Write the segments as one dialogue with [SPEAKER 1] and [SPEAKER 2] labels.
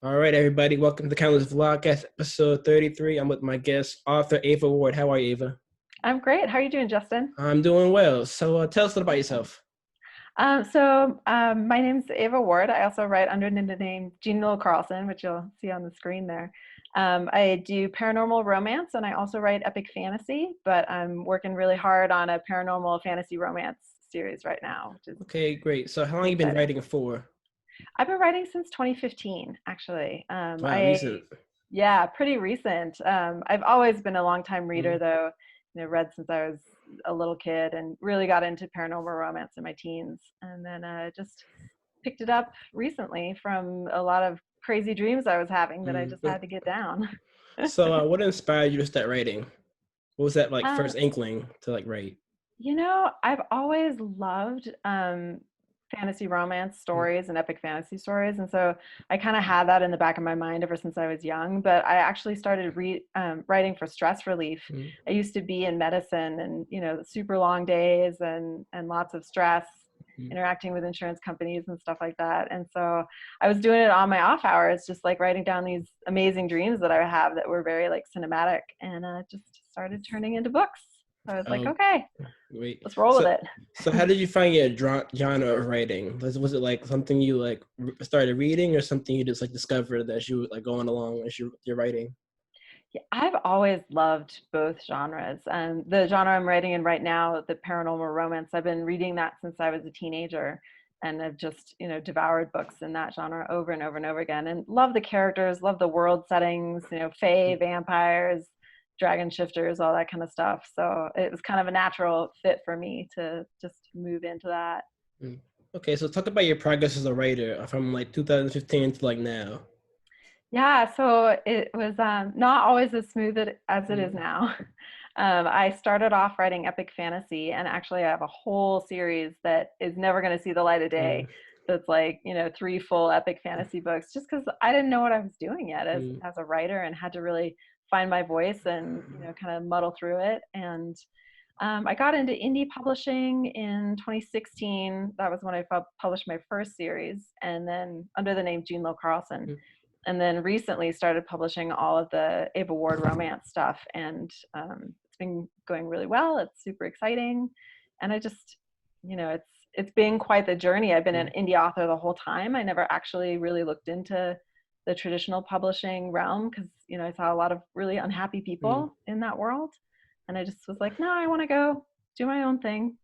[SPEAKER 1] All right, everybody, welcome to Countless Vlogcast episode 33. I'm with my guest, author Ava Ward. How are you, Ava?
[SPEAKER 2] I'm great. How are you doing, Justin?
[SPEAKER 1] I'm doing well. So tell us a little about
[SPEAKER 2] Awesome.
[SPEAKER 1] yourself.
[SPEAKER 2] My name's Ava Ward. I also write under the name Jean Carlson, which you'll see on the screen there. I do paranormal romance and I also write epic fantasy, but I'm working really hard on a paranormal fantasy romance series right now, which is
[SPEAKER 1] Okay, great. So how long
[SPEAKER 2] pretty
[SPEAKER 1] you been
[SPEAKER 2] exciting.
[SPEAKER 1] writing for?
[SPEAKER 2] I've been writing since 2015, actually.
[SPEAKER 1] Wow, recent.
[SPEAKER 2] Yeah, pretty recent. I've always been a longtime reader,
[SPEAKER 1] Mm.
[SPEAKER 2] though. Read since I was a little kid, and really got into paranormal romance in my teens, and then just picked it up recently from a lot of crazy dreams I was having that I just
[SPEAKER 1] Mm.
[SPEAKER 2] had to get down.
[SPEAKER 1] So what inspired you to start writing? What was that like
[SPEAKER 2] um,
[SPEAKER 1] first inkling to like write?
[SPEAKER 2] I've always loved fantasy romance
[SPEAKER 1] Mm.
[SPEAKER 2] stories and epic fantasy stories. And so I kind of had that in the back of my mind ever since I was young. But I actually started writing for stress relief.
[SPEAKER 1] Mm.
[SPEAKER 2] I used to be in medicine and, super long days and lots of stress
[SPEAKER 1] Mm.
[SPEAKER 2] interacting with insurance companies and stuff like that. And so I was doing it on my off hours, just like writing down these amazing dreams that I have that were very like cinematic, and just started turning into books. So I was like,
[SPEAKER 1] Oh,
[SPEAKER 2] okay,
[SPEAKER 1] wait.
[SPEAKER 2] let's roll with
[SPEAKER 1] So
[SPEAKER 2] it.
[SPEAKER 1] how did you find your genre of writing? Was it like something you like started reading, or something you just like discovered as you like going along as you're writing?
[SPEAKER 2] Yeah, I've always loved both genres. The genre I'm writing in right now, the paranormal romance, I've been reading that since I was a teenager, and I've just, devoured books in that genre over and over and over again, and love the characters, love the world settings, fae, vampires, dragon shifters, all that kind of stuff. So it was kind of a natural fit for me to just move into that.
[SPEAKER 1] Mm. Okay, so talk about your progress as a writer from like 2015 to like now.
[SPEAKER 2] Yeah, so it was not always as smooth as it is
[SPEAKER 1] Mm.
[SPEAKER 2] now. I started off writing epic fantasy, and actually, I have a whole series that is never going to see the light of
[SPEAKER 1] Mm.
[SPEAKER 2] day. That's like, three full epic fantasy books, just because I didn't know what I was doing yet
[SPEAKER 1] Mm.
[SPEAKER 2] as a writer, and had to really find my voice and kind of muddle through it. And I got into indie publishing in 2016. That was when I published my first series, and then under the name Jean Carlson,
[SPEAKER 1] Mm.
[SPEAKER 2] and then recently started publishing all of the Ava Ward romance stuff, and it's been going really well. It's super exciting, and I just, it's been quite the journey. I've been an
[SPEAKER 1] Mm.
[SPEAKER 2] indie author the whole time. I never actually really looked into the traditional publishing realm because I saw a lot of really unhappy
[SPEAKER 1] Mm.
[SPEAKER 2] people in that world, and I just was like, no, I want to go do my own thing,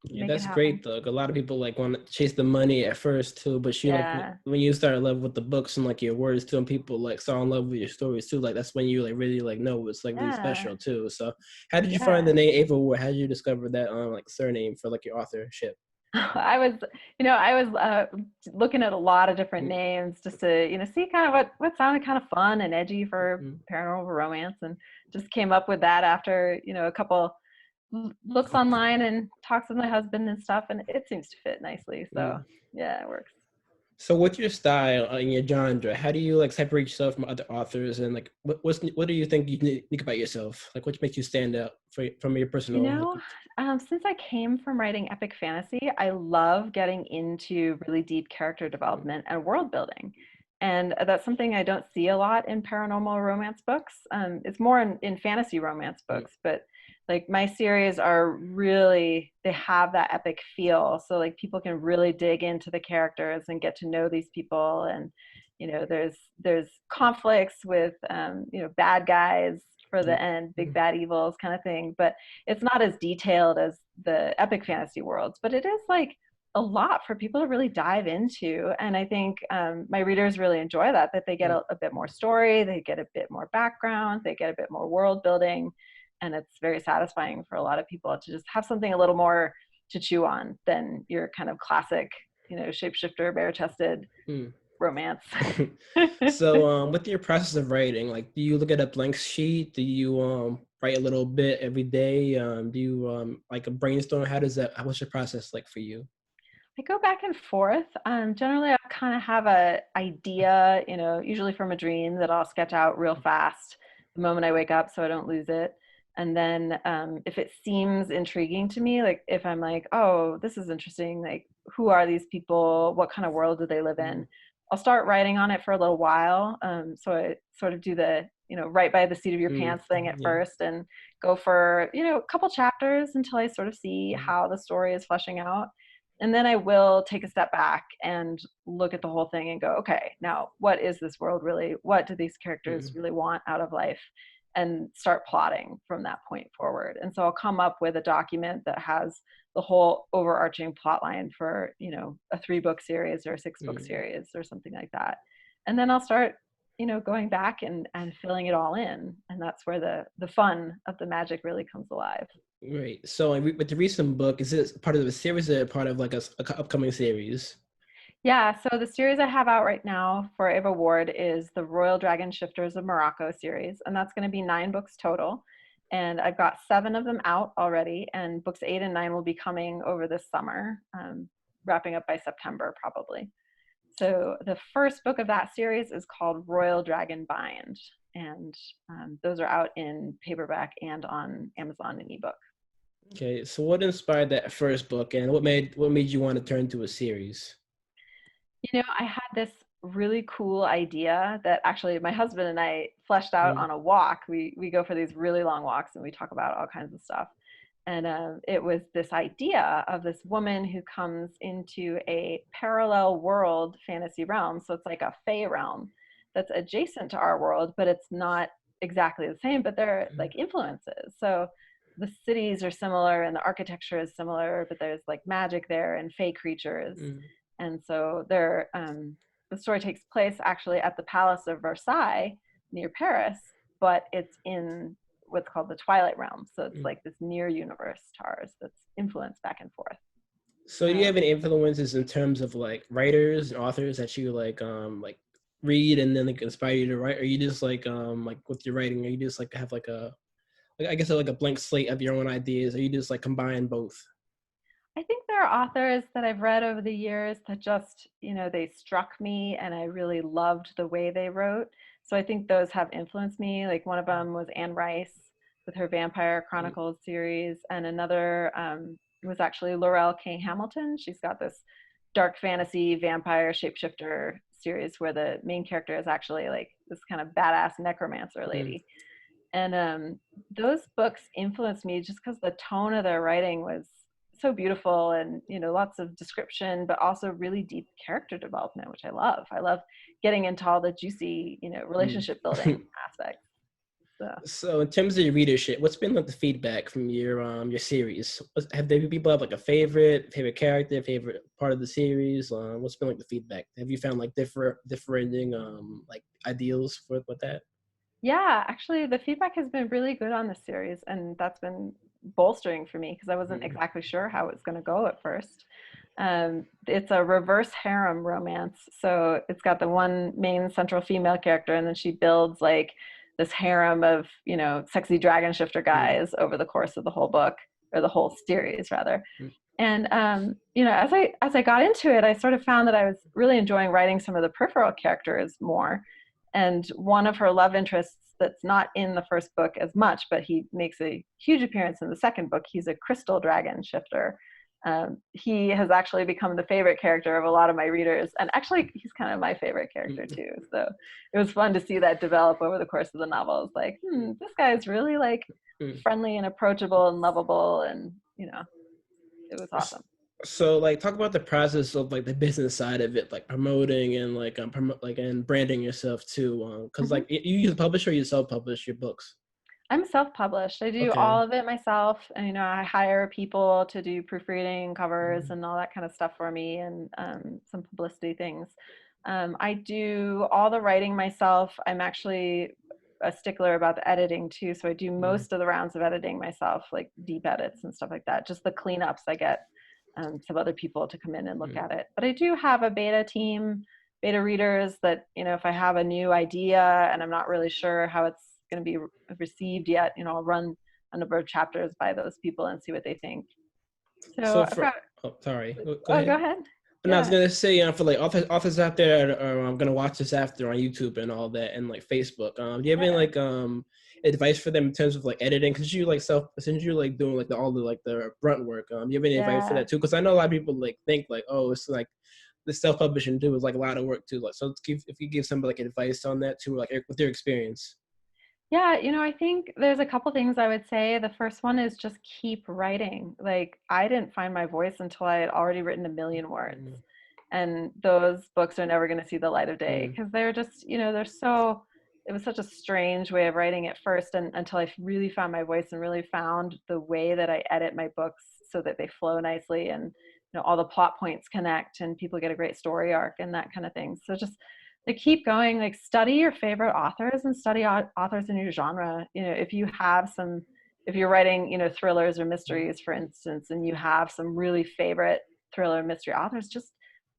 [SPEAKER 1] Yeah,
[SPEAKER 2] make it
[SPEAKER 1] that's
[SPEAKER 2] happen.
[SPEAKER 1] great though. Like, a lot of people like want to chase the money at first too, but you like
[SPEAKER 2] Yeah,
[SPEAKER 1] when you start in love with the books and like your words too, and people like start in love with your stories too. Like that's when you like really like know it's like really
[SPEAKER 2] yeah,
[SPEAKER 1] special too. So how did you find
[SPEAKER 2] yeah.
[SPEAKER 1] the name Ava Ward? How did you discover that like surname for like your authorship?
[SPEAKER 2] I was looking at a lot of different
[SPEAKER 1] Mm.
[SPEAKER 2] names just to, see kind of what sounded kind of fun and edgy for
[SPEAKER 1] Mm.
[SPEAKER 2] paranormal romance, and just came up with that after, a couple looks online and talks with my husband and stuff, and it seems to fit nicely. So
[SPEAKER 1] Mm.
[SPEAKER 2] yeah, it works.
[SPEAKER 1] So what's your style and your genre? How do you like separate yourself from other authors, and like what do you think think about yourself? Like what makes you stand out from your
[SPEAKER 2] You
[SPEAKER 1] personal
[SPEAKER 2] know, since I came from writing epic fantasy, I love getting into really deep character development and world building. And that's something I don't see a lot in paranormal romance books. It's more in fantasy romance
[SPEAKER 1] Mm.
[SPEAKER 2] books, but like my series are really, they have that epic feel. So like people can really dig into the characters and get to know these people. And, there's conflicts with, bad guys for the end, big
[SPEAKER 1] Mm.
[SPEAKER 2] bad evils kind of thing. But it's not as detailed as the epic fantasy worlds, but it is like a lot for people to really dive into. And I think my readers really enjoy that they get
[SPEAKER 1] Mm.
[SPEAKER 2] a bit more story, they get a bit more background, they get a bit more world building. And it's very satisfying for a lot of people to just have something a little more to chew on than your kind of classic, shapeshifter, bare chested
[SPEAKER 1] Mm.
[SPEAKER 2] romance.
[SPEAKER 1] So, with your process of writing, like, do you look at a blank sheet? Do you write a little bit every day? Do you like a brainstorm? How does that? What's your process like for you?
[SPEAKER 2] I go back and forth. Generally, I kind of have a idea, usually from a dream that I'll sketch out real fast the moment I wake up, so I don't lose it. And then, if it seems intriguing to me, like if I'm like, oh, this is interesting, like who are these people? What kind of world do they live
[SPEAKER 1] Mm.
[SPEAKER 2] in? I'll start writing on it for a little while. So I sort of do the, right by the seat of your pants thing at
[SPEAKER 1] Yeah.
[SPEAKER 2] first, and go for, a couple chapters until I sort of see how the story is fleshing out. And then I will take a step back and look at the whole thing and go, okay, now what is this world really? What do these characters really want out of life? And start plotting from that point forward. And so I'll come up with a document that has the whole overarching plot line for, a 3-book series or a 6-book series or something like that. And then I'll start, going back and filling it all in. And that's where the fun of the magic really comes alive.
[SPEAKER 1] Right. So with the recent book, is this part of a series or part of like a upcoming series?
[SPEAKER 2] Yeah, so the series I have out right now for Ava Ward is the Royal Dragon Shifters of Morocco series, and that's going to be 9 books total. And I've got 7 of them out already, and books 8 and 9 will be coming over this summer, wrapping up by September probably. So the first book of that series is called Royal Dragon Bind, and those are out in paperback and on Amazon and ebook.
[SPEAKER 1] Okay, so what inspired that first book, and what made you want to turn to a series?
[SPEAKER 2] I had this really cool idea that actually my husband and I fleshed out on a walk. We go for these really long walks and we talk about all kinds of stuff. And it was this idea of this woman who comes into a parallel world fantasy realm. So it's like a fae realm that's adjacent to our world, but it's not exactly the same, but they're like influences. So the cities are similar and the architecture is similar, but there's like magic there and fae creatures. And so the story takes place actually at the Palace of Versailles near Paris, but it's in what's called the Twilight Realm. So it's like this near universe to ours that's influenced back and forth.
[SPEAKER 1] So do you have any influences in terms of like writers and authors that you like read and then like inspire you to write? Or you just like with your writing, or you just like have like I guess like a blank slate of your own ideas, or you just like combine both?
[SPEAKER 2] I think there are authors that I've read over the years that just, they struck me and I really loved the way they wrote. So I think those have influenced me. Like one of them was Anne Rice with her Vampire Chronicles series, and another was actually Laurel K. Hamilton. She's got this dark fantasy vampire shapeshifter series where the main character is actually like this kind of badass necromancer lady. And those books influenced me just because the tone of their writing was so beautiful, and lots of description, but also really deep character development, which I love. I love getting into all the juicy relationship building aspects.
[SPEAKER 1] So in terms of your readership, what's been like the feedback from your series? Have there been people have like a favorite character, favorite part of the series? What's been like the feedback? Have you found like differentiating like ideals with that?
[SPEAKER 2] Yeah, actually the feedback has been really good on the series, and that's been bolstering for me because I wasn't exactly sure how it was going to go at first. It's a reverse harem romance. So it's got the one main central female character, and then she builds like this harem of, sexy dragon shifter guys over the course of the whole book, or the whole series rather. And, as I got into it, I sort of found that I was really enjoying writing some of the peripheral characters more. And one of her love interests that's not in the first book as much, but he makes a huge appearance in the second book. He's a crystal dragon shifter. He has actually become the favorite character of a lot of my readers. And actually, he's kind of my favorite character too. So it was fun to see that develop over the course of the novel. I was like, this guy is really like friendly and approachable and lovable. And, it was awesome.
[SPEAKER 1] So like talk about the process of like the business side of it, like promoting and like and branding yourself too, because like you use a publisher or you self-publish your books?
[SPEAKER 2] I'm self-published. I do all of it myself, and I hire people to do proofreading, covers, and all that kind of stuff for me, and some publicity things. I do all the writing myself. I'm actually a stickler about the editing too, so I do most of the rounds of editing myself, like deep edits and stuff like that. Just the cleanups, I get some other people to come in and look at it. But I do have a beta team, beta readers that, if I have a new idea and I'm not really sure how it's going to be received yet, I'll run a number of chapters by those people and see what they think. So
[SPEAKER 1] sorry. Go
[SPEAKER 2] ahead.
[SPEAKER 1] Go
[SPEAKER 2] ahead.
[SPEAKER 1] And I was gonna say, for like authors out there, or I'm gonna watch this after on YouTube and all that, and like Facebook. Do you have any like advice for them in terms of like editing? Cause you like since you like doing like all the like the grunt work. Do you have any advice for that too? Cause I know a lot of people like think like, oh, it's like the self-publishing too is like a lot of work too. Like, so if you give somebody like advice on that too, like with their experience.
[SPEAKER 2] Yeah, I think there's a couple things I would say. The first one is just keep writing. Like, I didn't find my voice until I had already written a million words.
[SPEAKER 1] Mm,
[SPEAKER 2] And those books are never going to see the light of day
[SPEAKER 1] mm,
[SPEAKER 2] because they're just, they're so, it was such a strange way of writing at first. And until I really found my voice and really found the way that I edit my books so that they flow nicely and, all the plot points connect and people get a great story arc and that kind of thing. So just like keep going, like study your favorite authors and study authors in your genre. If you have some, if you're writing, thrillers or mysteries, for instance, and you have some really favorite thriller mystery authors, just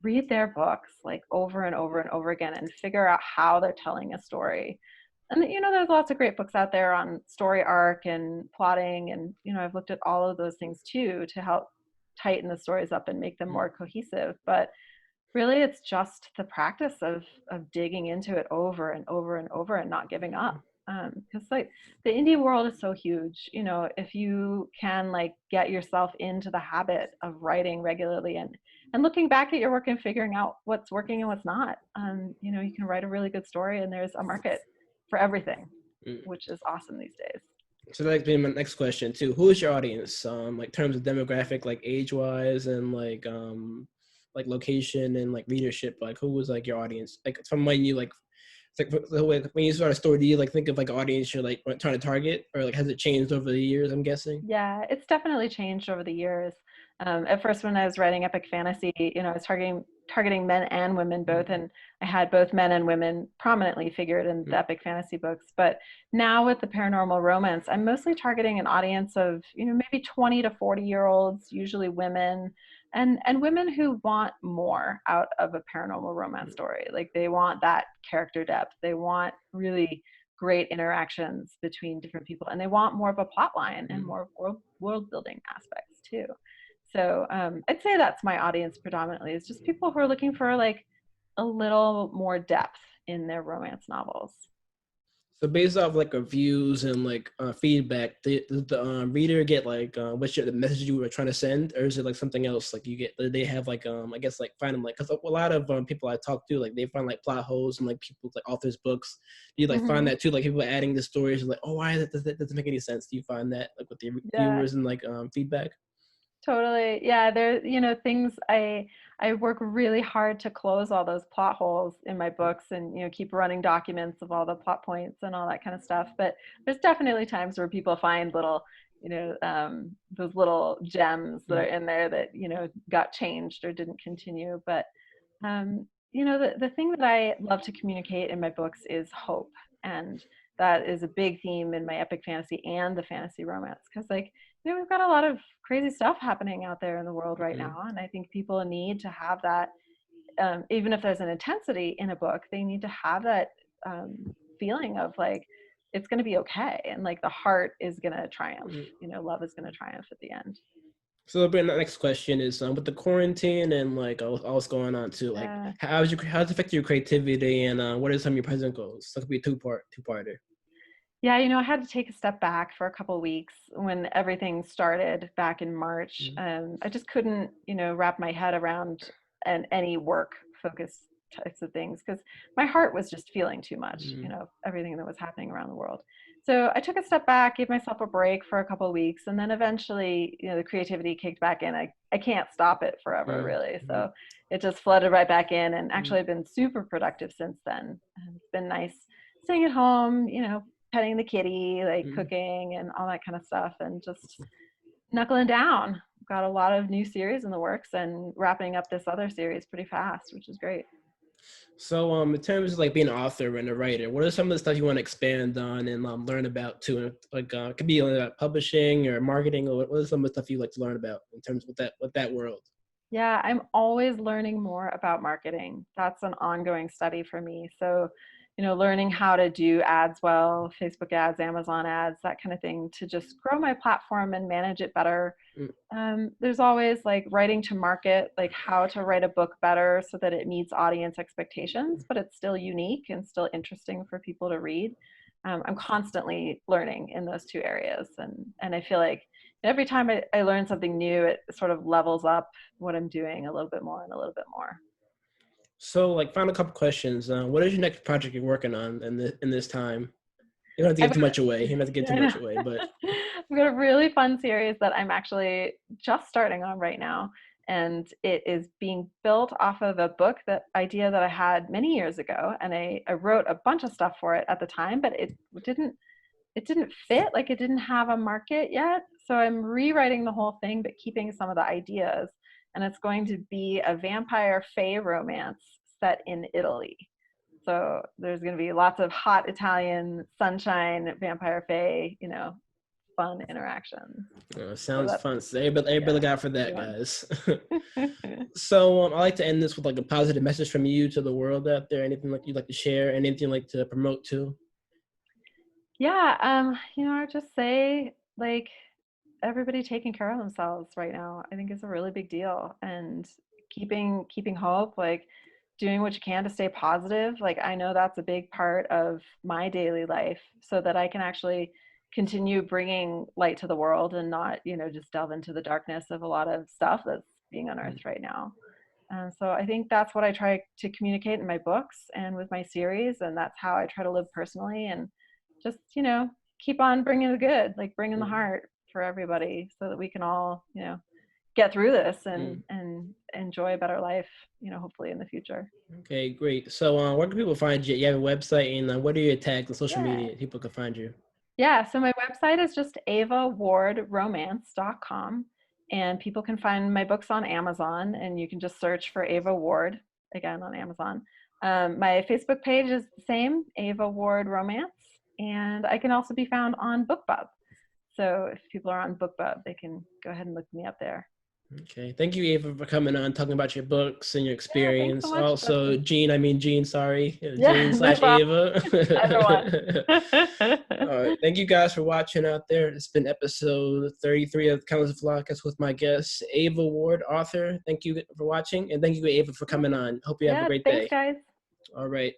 [SPEAKER 2] read their books like over and over and over again and figure out how they're telling a story. And there's lots of great books out there on story arc and plotting, and I've looked at all of those things too to help tighten the stories up and make them more cohesive. But really, it's just the practice of digging into it over and over and over and not giving up. Because like the indie world is so huge. If you can like get yourself into the habit of writing regularly and looking back at your work and figuring out what's working and what's not, you can write a really good story, and there's a market for everything,
[SPEAKER 1] mm.
[SPEAKER 2] which is awesome these days.
[SPEAKER 1] So that's been my next question too. Who is your audience? Like terms of demographic, like age wise, and like location and like readership. Like who was like your audience? Like from when you like, it's like when you start a story, do you like think of like audience you're like trying to target, or like has it changed over the years? I'm guessing.
[SPEAKER 2] Yeah, it's definitely changed over the years. At first, when I was writing epic fantasy, I was targeting men and women both, and I had both men and women prominently figured in the epic fantasy books. But now with the paranormal romance, I'm mostly targeting an audience of maybe 20 to 40-year-olds, usually women, and women who want more out of a paranormal romance story. Like they want that character depth, they want really great interactions between different people, and they want more of a plot line and more world building aspects too. So I'd say that's my audience predominantly, is just people who are looking for like a little more depth in their romance novels.
[SPEAKER 1] So based off like reviews and like feedback, does the reader get like what's the message you were trying to send, or is it like something else? Like you get, they have like I guess like find them like, because a lot of people I talk to, like they find like plot holes and like people's like authors' books. Do you like find that too? Like people adding the stories like, oh, why that doesn't make any sense? Do you find that like with the
[SPEAKER 2] Yeah,
[SPEAKER 1] reviewers and like feedback?
[SPEAKER 2] totally. Yeah, there, things I work really hard to close all those plot holes in my books and, keep running documents of all the plot points and all that kind of stuff. But there's definitely times where people find little, those little gems that are in there that, got changed or didn't continue. But, the thing that I love to communicate in my books is hope. And that is a big theme in my epic fantasy and the fantasy romance. Because like, we've got a lot of crazy stuff happening out there in the world right now. And I think people need to have that, even if there's an intensity in a book, they need to have that feeling of like, it's going to be okay. And like the heart is going to triumph, love is going to triumph at the end.
[SPEAKER 1] So the next question is with the quarantine and like all what's going on too, like how's it affect your creativity, and what are some of your present goals? So it could be a two-parter.
[SPEAKER 2] Yeah, I had to take a step back for a couple of weeks when everything started back in March. I just couldn't, wrap my head around any work focused types of things because my heart was just feeling too much, everything that was happening around the world. So I took a step back, gave myself a break for a couple of weeks, and then eventually, the creativity kicked back in. I can't stop it forever, really. So it just flooded right back in, and actually I've been super productive since then. It's been nice staying at home, petting the kitty, like cooking and all that kind of stuff, and just knuckling down. Got a lot of new series in the works and wrapping up this other series pretty fast, which is great.
[SPEAKER 1] So in terms of like being an author and a writer, what are some of the stuff you want to expand on and learn about too? Like it could be publishing or marketing, or what are some of the stuff you like to learn about in terms of that world?
[SPEAKER 2] Yeah, I'm always learning more about marketing. That's an ongoing study for me. So, learning how to do ads well, Facebook ads, Amazon ads, that kind of thing, to just grow my platform and manage it better. There's always like writing to market, like how to write a book better so that it meets audience expectations, but it's still unique and still interesting for people to read. I'm constantly learning in those two areas. And I feel like every time I learn something new, it sort of levels up what I'm doing a little bit more and a little bit more.
[SPEAKER 1] So, like, final couple questions. What is your next project you're working on in this time? You don't have to give
[SPEAKER 2] I've
[SPEAKER 1] too
[SPEAKER 2] got,
[SPEAKER 1] much away. You don't have to give too
[SPEAKER 2] I know.
[SPEAKER 1] much away, but
[SPEAKER 2] I've got a really fun series that I'm actually just starting on right now. And it is being built off of a book that idea that I had many years ago. And I wrote a bunch of stuff for it at the time, but it didn't fit, like it didn't have a market yet. So I'm rewriting the whole thing, but keeping some of the ideas. And it's going to be a vampire fae romance set in Italy. So there's going to be lots of hot Italian sunshine, vampire fae, fun interactions. So
[SPEAKER 1] sounds
[SPEAKER 2] that's,
[SPEAKER 1] fun. So everybody
[SPEAKER 2] yeah,
[SPEAKER 1] look out for
[SPEAKER 2] pretty
[SPEAKER 1] that,
[SPEAKER 2] fun.
[SPEAKER 1] guys. So I like to end this with like a positive message from you to the world out there. Anything like you'd like to share? Anything you'd like to promote to?
[SPEAKER 2] Yeah, I'd just say like everybody taking care of themselves right now, I think is a really big deal. And keeping hope, like doing what you can to stay positive. Like I know that's a big part of my daily life so that I can actually continue bringing light to the world and not, just delve into the darkness of a lot of stuff that's being unearthed right now. So I think that's what I try to communicate in my books and with my series, and that's how I try to live personally and just, keep on bringing the good, like bringing the heart for everybody so that we can all, get through this and enjoy a better life, hopefully in the future.
[SPEAKER 1] Okay, great. So where can people find you? You have a website, and what are your tags on social
[SPEAKER 2] Yeah.
[SPEAKER 1] media? People can find you.
[SPEAKER 2] Yeah, so my website is just avawardromance.com, and people can find my books on Amazon, and you can just search for Ava Ward again on Amazon. My Facebook page is the same, Ava Ward Romance, and I can also be found on BookBub. So if people are on BookBub, they can go ahead and look me up there.
[SPEAKER 1] Okay, thank you, Ava, for coming on, talking about your books and your
[SPEAKER 2] Yeah, thanks so
[SPEAKER 1] experience.
[SPEAKER 2] much,
[SPEAKER 1] Also,
[SPEAKER 2] Justin.
[SPEAKER 1] Jean, sorry,
[SPEAKER 2] Yeah,
[SPEAKER 1] Jean
[SPEAKER 2] no
[SPEAKER 1] slash
[SPEAKER 2] problem.
[SPEAKER 1] Ava.
[SPEAKER 2] Either one.
[SPEAKER 1] All right, thank you guys for watching out there. It's been episode 33 of Countless Vlogcast with my guest, Ava Ward, author. Thank you for watching, and thank you, Ava, for coming on. Hope you have a
[SPEAKER 2] Yeah,
[SPEAKER 1] great
[SPEAKER 2] thanks,
[SPEAKER 1] day.
[SPEAKER 2] guys.
[SPEAKER 1] All right.